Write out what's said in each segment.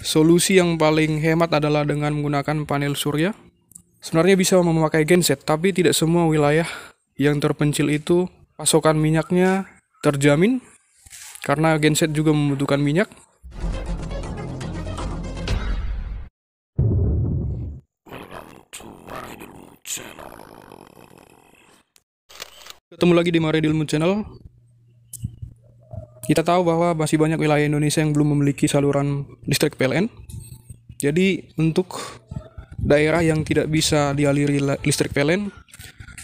Solusi yang paling hemat adalah dengan menggunakan panel surya. Sebenarnya bisa memakai genset, tapi tidak semua wilayah yang terpencil itu pasokan minyaknya terjamin, karena genset juga membutuhkan minyak. Ketemu lagi di Maridilmu Channel. Kita tahu bahwa masih banyak wilayah Indonesia yang belum memiliki saluran listrik PLN. Jadi untuk daerah yang tidak bisa dialiri listrik PLN,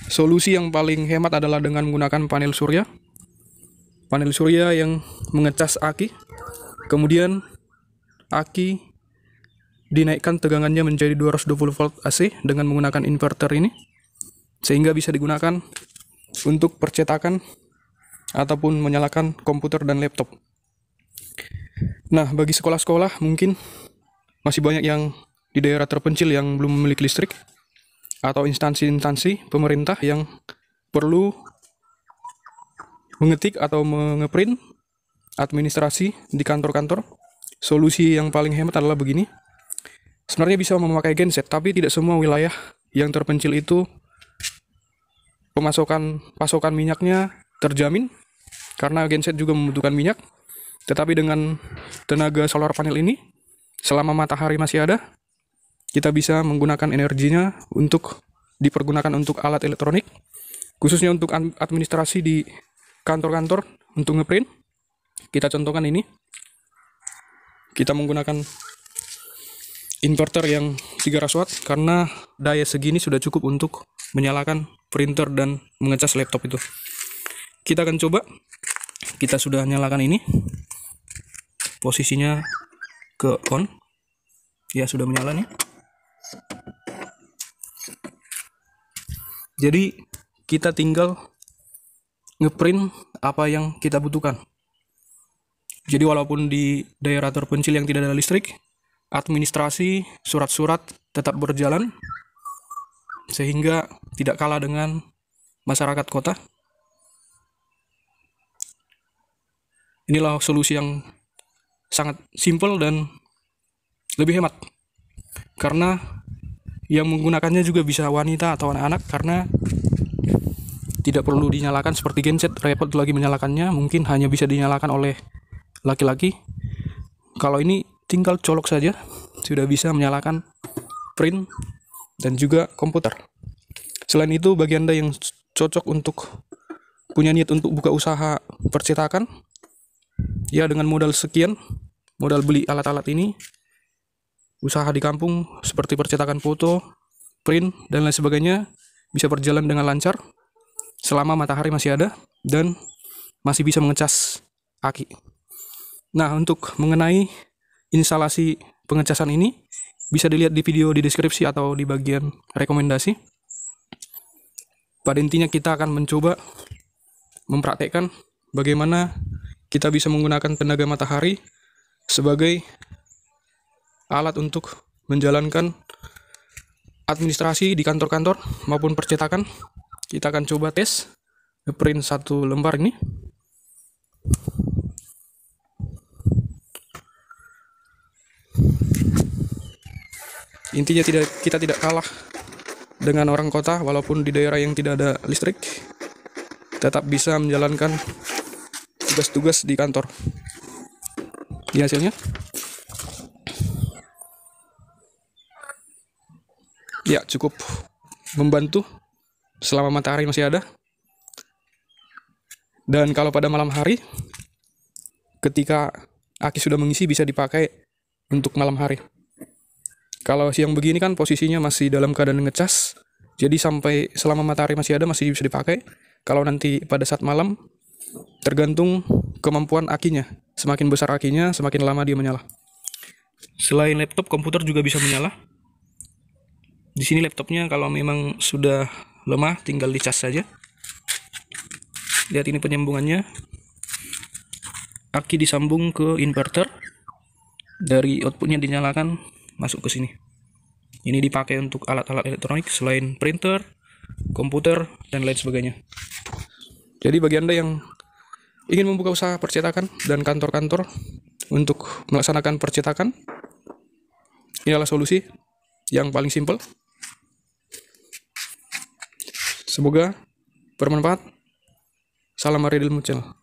solusi yang paling hemat adalah dengan menggunakan panel surya. Panel surya yang mengecas aki, kemudian aki dinaikkan tegangannya menjadi 220 volt AC dengan menggunakan inverter ini, sehingga bisa digunakan untuk percetakan ataupun menyalakan komputer dan laptop. Nah, bagi sekolah-sekolah mungkin masih banyak yang di daerah terpencil yang belum memiliki listrik, atau instansi-instansi pemerintah yang perlu mengetik atau mengeprint administrasi di kantor-kantor. Solusi yang paling hemat adalah begini. Sebenarnya bisa memakai genset, tapi tidak semua wilayah yang terpencil itu pasokan minyaknya terjamin, karena genset juga membutuhkan minyak. Tetapi dengan tenaga solar panel ini, selama matahari masih ada, kita bisa menggunakan energinya untuk dipergunakan untuk alat elektronik, khususnya untuk administrasi di kantor-kantor untuk ngeprint. Kita contohkan ini. Kita menggunakan inverter yang 300 watt karena daya segini sudah cukup untuk menyalakan printer dan mengecas laptop itu. Kita akan coba. Kita sudah nyalakan ini. Posisinya ke on. Ya, sudah menyala nih. Jadi kita tinggal ngeprint apa yang kita butuhkan. Jadi walaupun di daerah terpencil yang tidak ada listrik, administrasi surat-surat tetap berjalan sehingga tidak kalah dengan masyarakat kota. Inilah solusi yang sangat simpel dan lebih hemat, karena yang menggunakannya juga bisa wanita atau anak-anak, karena tidak perlu dinyalakan seperti genset, repot lagi menyalakannya, mungkin hanya bisa dinyalakan oleh laki-laki. Kalau ini tinggal colok saja, sudah bisa menyalakan print dan juga komputer. Selain itu, bagi Anda yang cocok untuk punya niat untuk buka usaha percetakan, ya dengan modal sekian, modal beli alat-alat ini, usaha di kampung seperti percetakan foto, print, dan lain sebagainya bisa berjalan dengan lancar selama matahari masih ada dan masih bisa mengecas aki. Nah, untuk mengenai instalasi pengecasan ini bisa dilihat di video di deskripsi atau di bagian rekomendasi. Pada intinya kita akan mencoba mempraktekkan bagaimana kita bisa menggunakan tenaga matahari sebagai alat untuk menjalankan administrasi di kantor-kantor maupun percetakan. Kita akan coba tes print satu lembar ini. Intinya kita tidak kalah dengan orang kota, walaupun di daerah yang tidak ada listrik tetap bisa menjalankan tugas-tugas di kantor. Ini hasilnya. Ya, cukup membantu selama matahari masih ada. Dan kalau pada malam hari, ketika aki sudah mengisi, bisa dipakai untuk malam hari. Kalau siang begini kan posisinya masih dalam keadaan ngecas, jadi sampai selama matahari masih ada masih bisa dipakai. Kalau nanti pada saat malam, tergantung kemampuan akinya. Semakin besar akinya, semakin lama dia menyala. Selain laptop, komputer juga bisa menyala. Di sini laptopnya kalau memang sudah lemah, tinggal dicas saja. Lihat ini penyambungannya. Aki disambung ke inverter. Dari outputnya dinyalakan, masuk ke sini. Ini dipakai untuk alat-alat elektronik selain printer, komputer, dan lain sebagainya. Jadi bagi Anda yang ingin membuka usaha percetakan dan kantor-kantor untuk melaksanakan percetakan, Ini adalah solusi yang paling simpel. Semoga bermanfaat. Salam Maridil Mucel.